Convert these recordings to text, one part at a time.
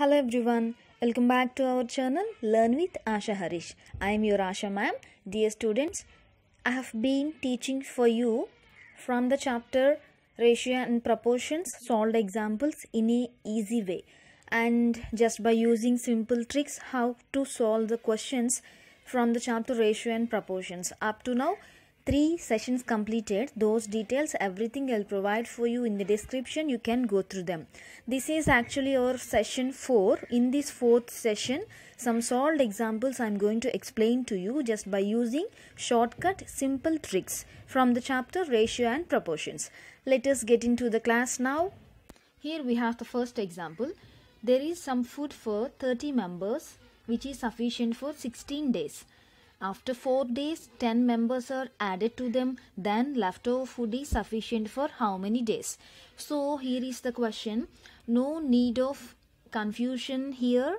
Hello everyone, welcome back to our channel Learn with Asha Harish. I am your Asha ma'am. Dear students, I have been teaching for you from the chapter Ratio and Proportions solved examples in a easy way, and just by using simple tricks how to solve the questions from the chapter Ratio and Proportions. Up to now 3 sessions completed. Those details, everything I'll provide for you in the description. You can go through them. This is actually our session 4. In this 4th session, some solved examples I'm going to explain to you just by using shortcut simple tricks from the chapter Ratio and Proportions. Let us get into the class now. Here we have the first example. There is some food for 30 members which is sufficient for 16 days. After 4 days, 10 members are added to them. Then leftover food is sufficient for how many days? So here is the question. No need of confusion here,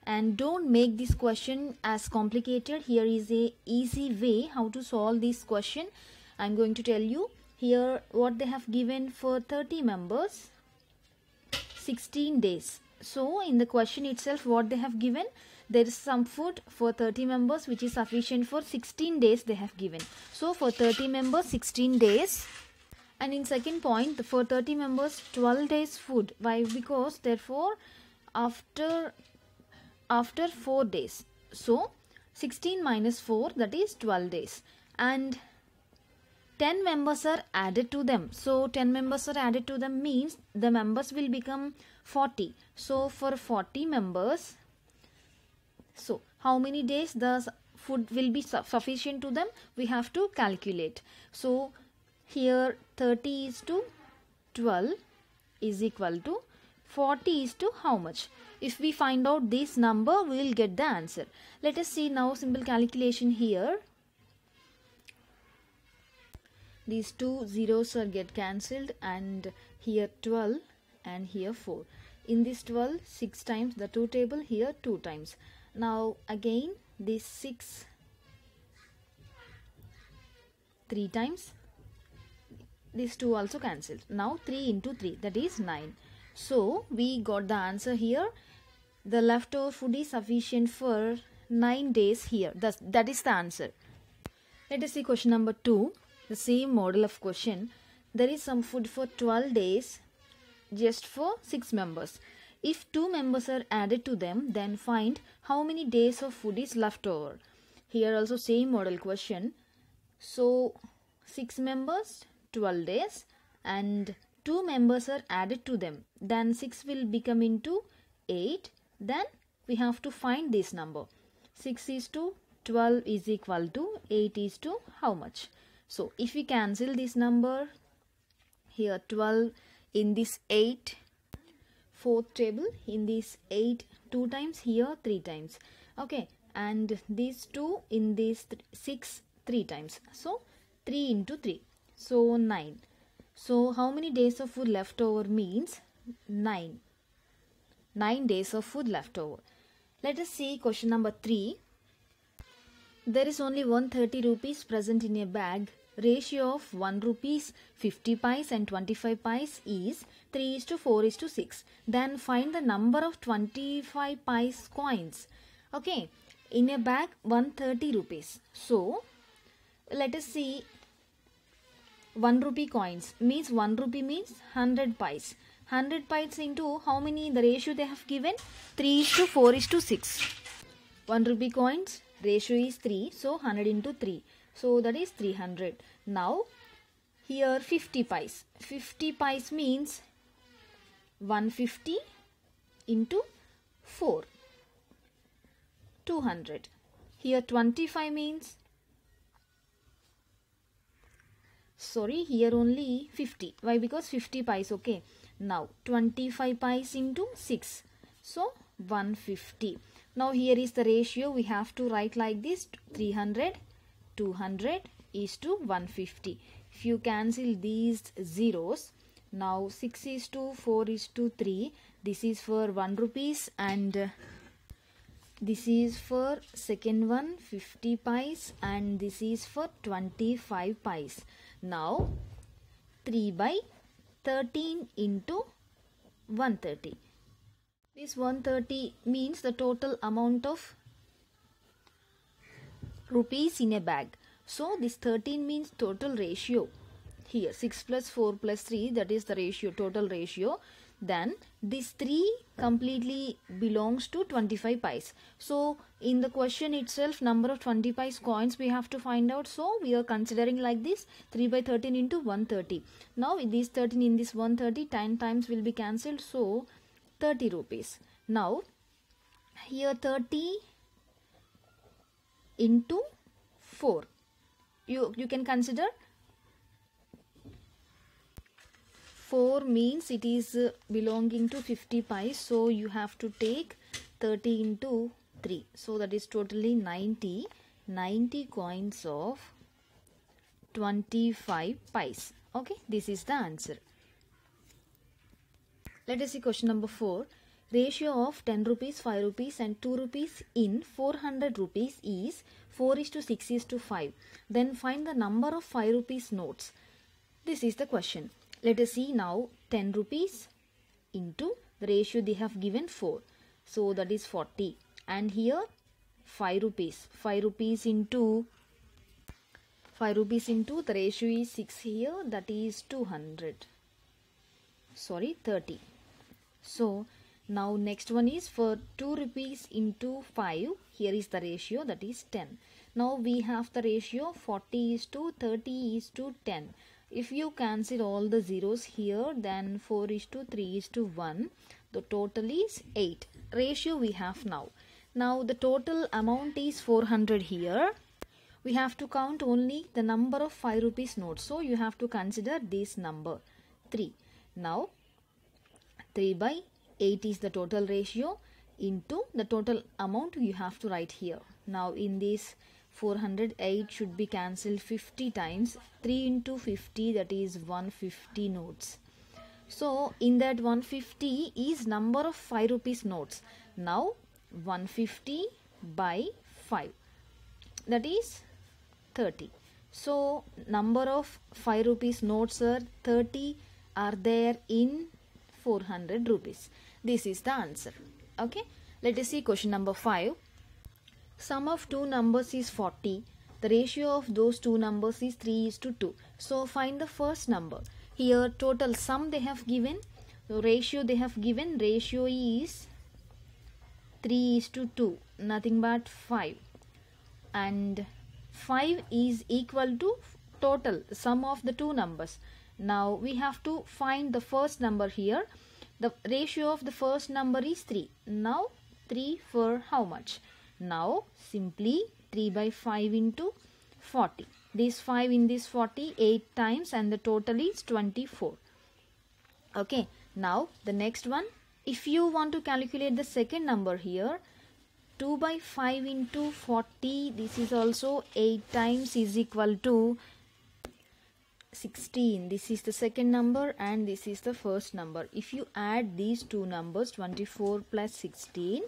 and don't make this question as complicated. Here is a easy way how to solve this question. I'm going to tell you here what they have given for 30 members, 16 days. So in the question itself, what they have given, there is some food for 30 members which is sufficient for 16 days they have given. So for 30 members 16 days, and in second point for 30 members 12 days food. Why? Because therefore after 4 days, so 16 minus 4, that is 12 days, and 10 members are added to them. So 10 members are added to them means the members will become 40. So for 40 members, so how many days the food will be sufficient to them? We have to calculate. So here 30 is to 12 is equal to 40 is to how much? If we find out this number, we will get the answer. Let us see now simple calculation here. These two zeros are get cancelled, and here 12 and here 4. In this 12, 6 times the 2 table, here 2 times. Now again this 6 3 times, these 2 also cancelled. Now 3 into 3, that is 9. So we got the answer here. The leftover food is sufficient for 9 days here. That is the answer. Let us see question number 2. The same model of question. There is some food for 12 days just for 6 members. If 2 members are added to them, then find how many days of food is left over. Here also same model question. So 6 members, 12 days, and 2 members are added to them. Then 6 will become into 8. Then we have to find this number. 6 is to 12 is equal to 8 is to how much? So if we cancel this number, here 12 in this 8, 4th table, in this 8 2 times, here 3 times. Okay, and these 2 in this 6 3 times. So 3 into 3, so 9. So how many days of food left over means 9. 9 days of food left over. Let us see question number 3. There is only 130 rupees present in a bag. Ratio of 1 rupees, 50 pice and 25 pice is 3:4:6. Then find the number of 25 pice coins. Okay, in a bag 130 rupees. So let us see 1 rupee coins means 1 rupee means 100 pice. 100 pice into how many? The ratio they have given 3:4:6. 1 rupee coins ratio is 3, so 100 into 3. So that is 300. Now here 50 pice. 50 pice means 150 into 4. 200. Here 25 means, sorry, here only 50. Why? Because 50 pice. Okay. Now 25 pice into 6. So 150. Now here is the ratio. We have to write like this: 300. 200 is to 150. If you cancel these zeros, now 6 is to 4 is to 3. This is for 1 rupees, and this is for second one 50 pice, and this is for 25 pice. Now 3 by 13 into 130. This 130 means the total amount of rupees in a bag. So this 13 means total ratio. Here 6 plus 4 plus 3, that is the ratio, total ratio. Then this 3 completely belongs to 25 pies. So in the question itself, number of 20 pies coins we have to find out. So we are considering like this, 3 by 13 into 130. Now this 13 in this 130, 10 times will be cancelled. So 30 rupees. Now here 30 into 4. You can consider 4 means it is belonging to 50 pies, so you have to take 30 into 3, so that is totally 90 coins of 25 pies. Okay, this is the answer. Let us see question number 4. Ratio of 10 rupees, 5 rupees and 2 rupees in 400 rupees is 4:6:5. Then find the number of 5 rupees notes. This is the question. Let us see now 10 rupees into the ratio they have given 4. So that is 40. And here 5 rupees. 5 rupees into the ratio is 6 here, that is 200. Sorry, 30. So now next one is for 2 rupees into 5. Here is the ratio, that is 10. Now we have the ratio 40:30:10. If you cancel all the zeros here, then 4:3:1. The total is 8. Ratio we have now. Now the total amount is 400 here. We have to count only the number of 5 rupees notes. So you have to consider this number 3. Now 3 by 8 is the total ratio into the total amount you have to write here. Now in this 408 should be cancelled 50 times. 3 into 50, that is 150 notes. So in that 150 is number of 5 rupees notes. Now 150 by 5, that is 30. So number of 5 rupees notes are 30 are there in 400 rupees. This is the answer. Okay, let us see question number 5. Sum of two numbers is 40. The ratio of those two numbers is 3:2. So find the first number. Here total sum they have given, ratio they have given, ratio is 3:2, nothing but 5. And 5 is equal to total sum of the two numbers. Now we have to find the first number here. The ratio of the first number is 3. Now 3 for how much? Now simply 3 by 5 into 40. This 5 in this 40, 8 times, and the total is 24. Okay, now the next one. If you want to calculate the second number here, 2 by 5 into 40, this is also 8 times, is equal to 16. This is the second number and this is the first number. If you add these two numbers, 24 plus 16,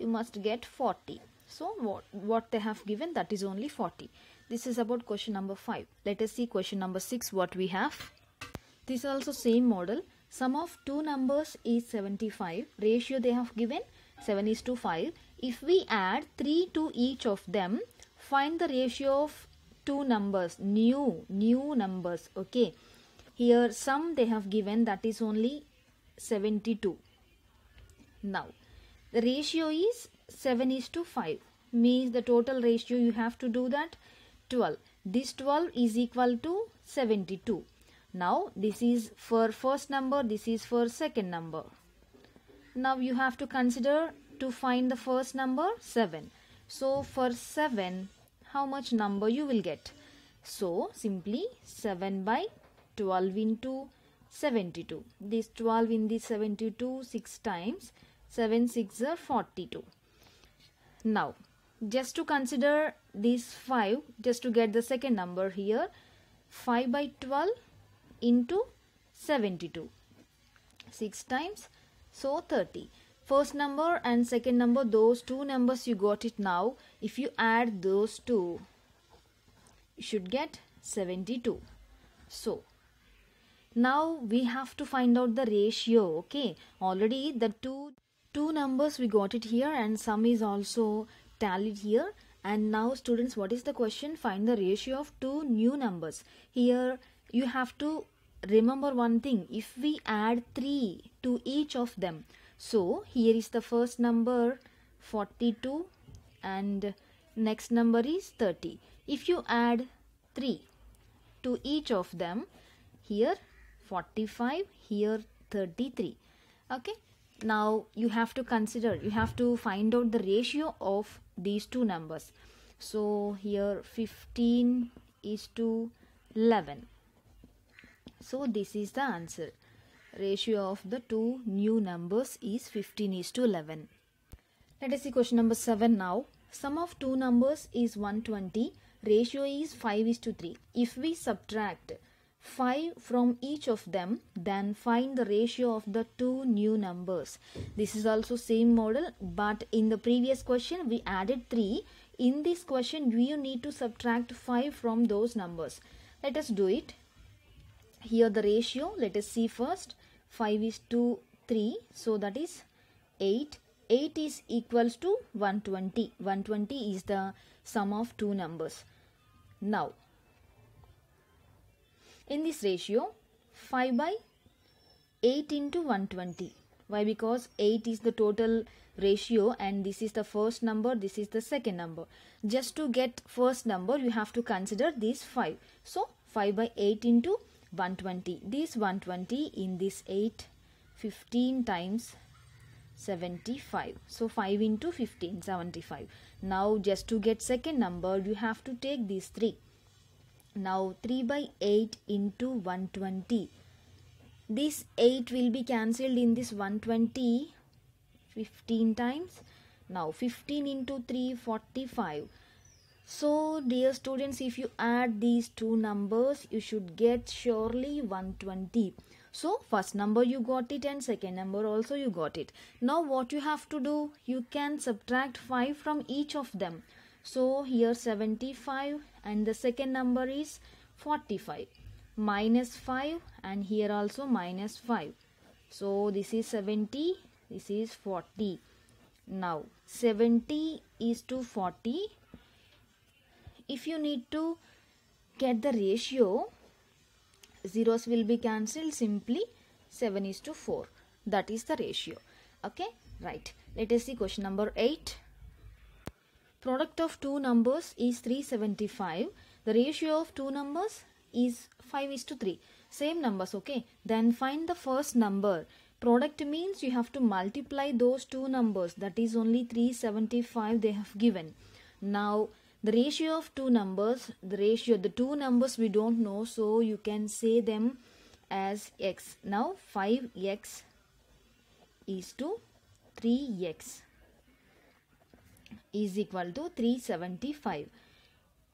you must get 40. So what they have given, that is only 40. This is about question number 5. Let us see question number 6 what we have. This is also same model. Sum of two numbers is 75. Ratio they have given 7:5. If we add 3 to each of them, find the ratio of two numbers, new numbers. Okay, here sum they have given, that is only 72. Now the ratio is 7:5, means the total ratio you have to do that 12. This 12 is equal to 72. Now this is for first number, this is for second number. Now you have to consider to find the first number 7. So for 7, how much number you will get? So simply 7 by 12 into 72. This 12 in the 72 6 times. 7 6 are 42. Now just to consider this 5, just to get the second number here, 5 by 12 into 72, 6 times, so 30. First number and second number, those two numbers you got it now. If you add those two, you should get 72. So now we have to find out the ratio. Okay, already the two two numbers we got it here, and sum is also tallied here. And now students, what is the question? Find the ratio of two new numbers. Here you have to remember one thing. If we add 3 to each of them, so here is the first number 42 and next number is 30. If you add 3 to each of them, here 45, here 33. Okay, now you have to consider, you have to find out the ratio of these two numbers. So here 15 is to 11. So this is the answer. Ratio of the two new numbers is 15 is to 11. Let us see question number 7 now. Sum of two numbers is 120. Ratio is 5 is to 3. If we subtract 5 from each of them, then find the ratio of the two new numbers. This is also same model, but in the previous question we added 3. In this question you need to subtract 5 from those numbers. Let us do it. Here the ratio, let us see first. 5 is to 3, so that is 8. 8 is equals to 120. 120 is the sum of two numbers. Now, in this ratio, 5 by 8 into 120. Why? Because 8 is the total ratio and this is the first number, this is the second number. Just to get first number, you have to consider this 5. So, 5 by 8 into 120. This 120 in this 8, 15 times 75. So 5 into 15, 75. Now just to get second number, you have to take these 3. Now 3 by 8 into 120. This 8 will be cancelled in this 120 15 times. Now 15 into 3, 45. So dear students, if you add these two numbers, you should get surely 120. So first number you got it and second number also you got it. Now what you have to do, you can subtract 5 from each of them. So here 75 and the second number is 45. Minus 5 and here also minus 5. So this is 70, this is 40. Now 70 is to 40. If you need to get the ratio, zeros will be cancelled, simply 7 is to 4. That is the ratio. Okay, right. Let us see question number 8. Product of two numbers is 375. The ratio of two numbers is 5 is to 3. Same numbers, okay. Then find the first number. Product means you have to multiply those two numbers. That is only 375 they have given. Now, the ratio of two numbers, the two numbers we don't know, so you can say them as x. Now 5x is to 3x is equal to 375.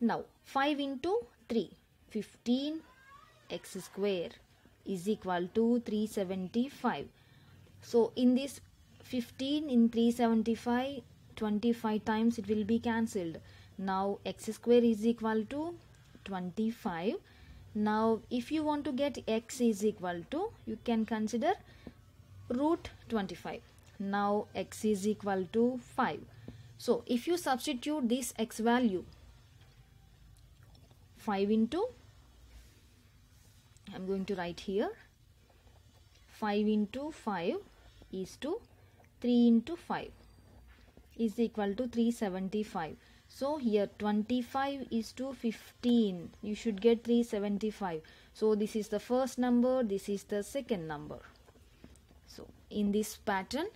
Now 5 into 3, 15 x square is equal to 375. So in this 15 in 375, 25 times it will be cancelled. Now x square is equal to 25. Now if you want to get x is equal to, you can consider root 25. Now x is equal to 5. So if you substitute this x value, 5 into, I am going to write here, 5 into 5 is to 3 into 5 is equal to 375. So here 25 is to 15. You should get 375. So this is the first number, this is the second number. So in this pattern,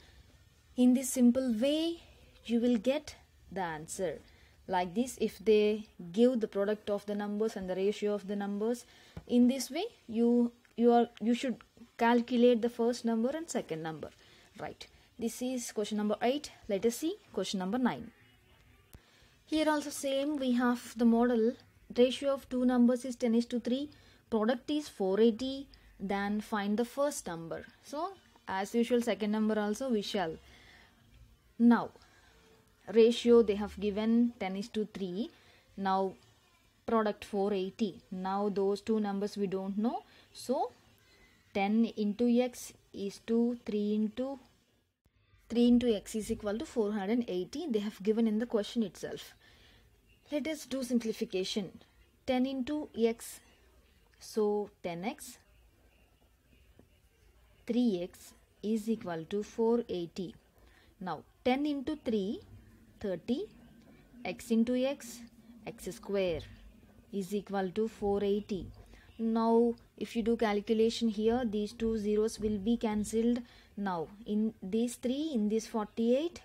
in this simple way, you will get the answer. Like this, if they give the product of the numbers and the ratio of the numbers, in this way you should calculate the first number and second number. Right. This is question number 8. Let us see question number 9. Here also same, we have the model. Ratio of two numbers is 10 is to 3. Product is 480. Then find the first number. So as usual, second number also we shall. Now ratio they have given 10 is to 3. Now product 480. Now those two numbers we don't know. So 10 into x is to 3 into 3 into x is equal to 480. They have given in the question itself. Let us do simplification. 10 into x, so 10x, 3x is equal to 480. Now 10 into 3, 30, x into x square is equal to 480. Now if you do calculation here, these two zeros will be cancelled. Now in these 3, in this 48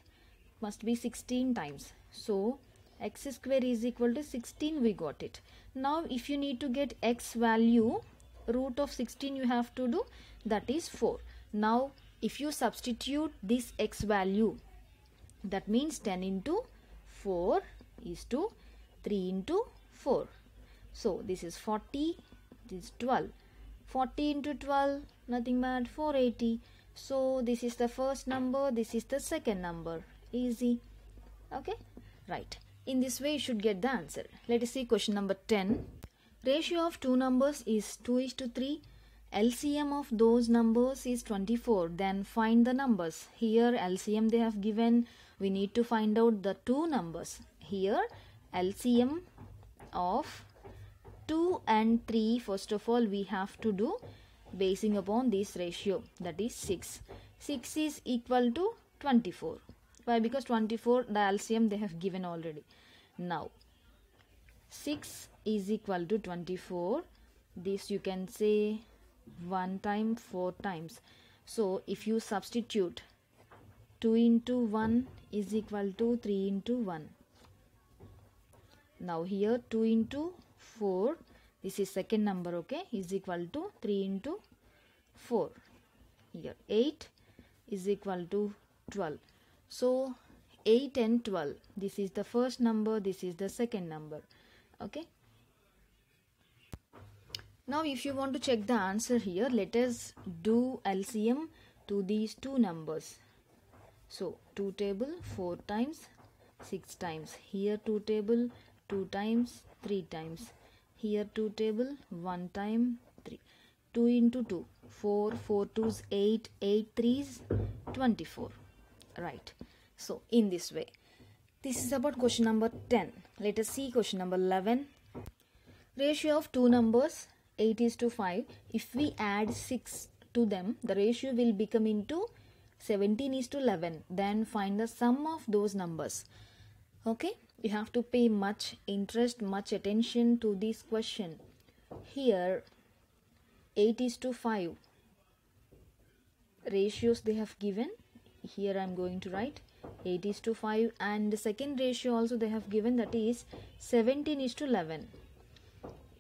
must be 16 times. So x square is equal to 16, we got it. Now if you need to get x value, root of 16 you have to do, that is 4. Now if you substitute this x value, that means 10 into 4 is to 3 into 4. So this is 40, this is 12. 40 into 12, nothing but 480. So this is the first number, this is the second number. Easy. Okay, right. In this way you should get the answer. Let us see question number 10. Ratio of two numbers is 2:3. LCM of those numbers is 24. Then find the numbers. Here LCM they have given. We need to find out the two numbers. Here LCM of 2 and 3, first of all we have to do basing upon this ratio, that is 6. 6 is equal to 24. Why? Because 24 the LCM they have given already. Now 6 is equal to 24. This you can say 1 time 4 times. So if you substitute 2 into 1 is equal to 3 into 1. Now here 2 into 4, this is second number, okay, is equal to 3 into 4. Here 8 is equal to 12. So 8 and 12, this is the first number, this is the second number. Okay. Now if you want to check the answer here, let us do LCM to these two numbers. So 2 table 4 times 6 times. Here 2 table 2 times 3 times. Here 2 table 1 time 3. 2 into 2, 4, 4 2's 8, 8 3's 24. Right. So in this way. This is about question number 10. Let us see question number 11. Ratio of two numbers 8:5. If we add 6 to them, the ratio will become into 17:11. Then find the sum of those numbers. Okay, you have to pay much interest, much attention to this question. Here 8:5 ratios they have given. Here I am going to write 8:5, and the second ratio also they have given, that is 17:11.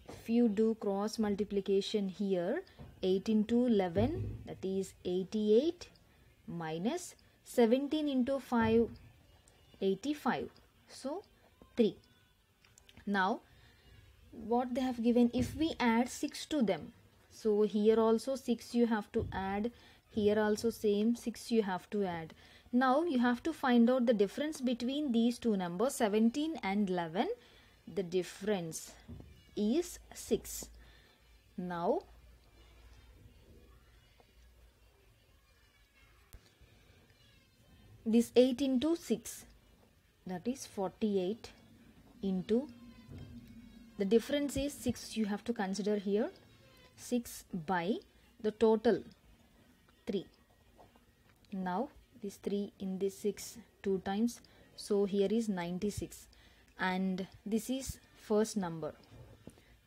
If you do cross multiplication here, 8 into 11, that is 88, minus 17 into 5, 85. So 3. Now what they have given, if we add 6 to them, so here also 6 you have to add, here also same 6 you have to add. Now you have to find out the difference between these two numbers 17 and 11. The difference is 6. Now this 8 into 6, that is 48 into, the difference is 6 you have to consider here, 6 by the total 3. Now this 3 in this 6 2 times, so here is 96, and this is first number.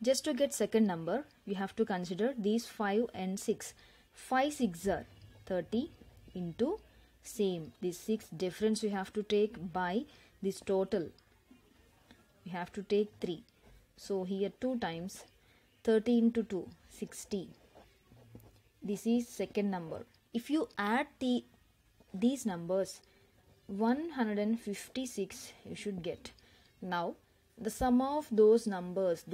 Just to get second number, you have to consider these 5 and 6. 5 6 are 30 into same, this 6 difference you have to take by this total, you have to take 3. So here 2 times 30 into 2, 60. This is second number. If you add these numbers, 156 you should get. Now the sum of those numbers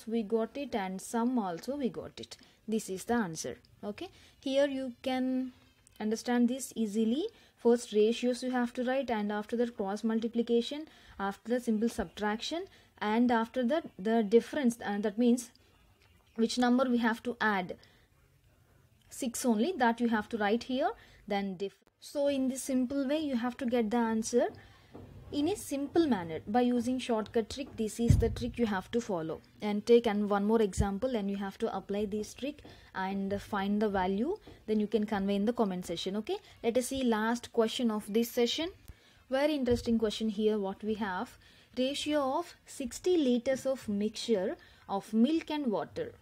we got it, and sum also we got it. This is the answer. Okay, here you can understand this easily. First ratios you have to write, and after that cross multiplication, after the simple subtraction, and after that the difference, and that means which number we have to add, 6 only, that you have to write here. Then So in this simple way you have to get the answer in a simple manner by using shortcut trick. This is the trick you have to follow, and take and one more example, and you have to apply this trick and find the value, then you can convey in the comment section. Okay, let us see last question of this session. Very interesting question here. What we have: ratio of 60 liters of mixture of milk and water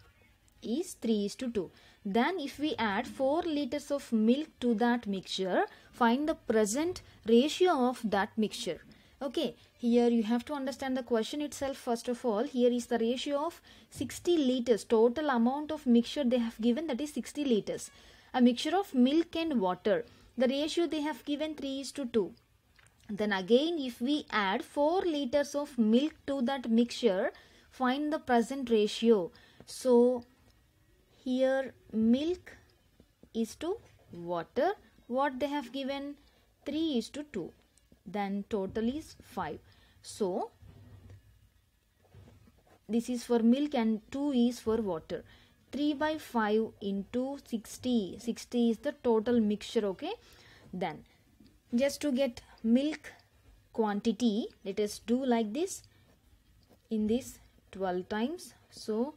is 3:2. Then if we add 4 liters of milk to that mixture, find the present ratio of that mixture. Okay, here you have to understand the question itself. First of all, here is the ratio of 60 liters, total amount of mixture they have given, that is 60 liters. A mixture of milk and water, the ratio they have given 3:2. Then again if we add 4 liters of milk to that mixture, find the present ratio. So here milk is to water, what they have given 3:2, then total is 5. So this is for milk and 2 is for water. 3/5 into 60. 60 is the total mixture. Okay, then just to get milk quantity, let us do like this in this 12 times. So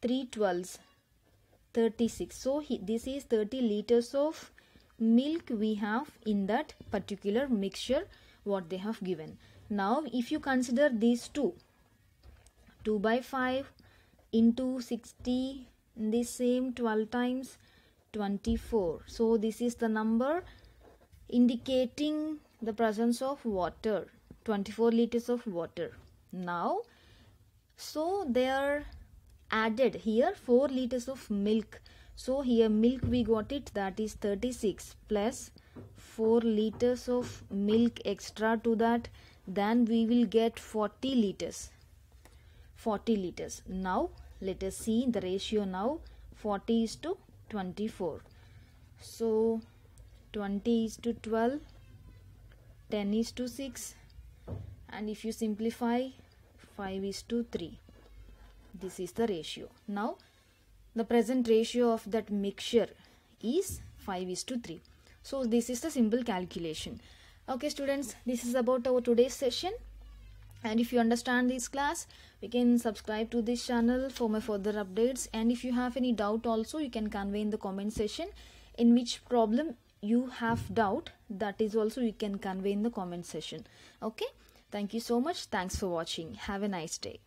3 12s 36. So this is 30 liters of milk we have in that particular mixture what they have given. Now if you consider these two, 2/5 into 60 in the same 12 times 24. So this is the number indicating the presence of water, 24 liters of water. Now so they are added here 4 liters of milk. So here milk we got it, that is 36 plus 4 liters of milk extra to that, then we will get 40 liters. 40 liters. Now let us see the ratio now. 40:24. So 20:12, 10:6, and if you simplify 5:3. This is the ratio. Now the present ratio of that mixture is 5:3. So this is the simple calculation. Okay students, this is about our today's session, and if you understand this class, you can subscribe to this channel for my further updates. And if you have any doubt also, you can convey in the comment section in which problem you have doubt, that is also you can convey in the comment section. Okay, thank you so much. Thanks for watching. Have a nice day.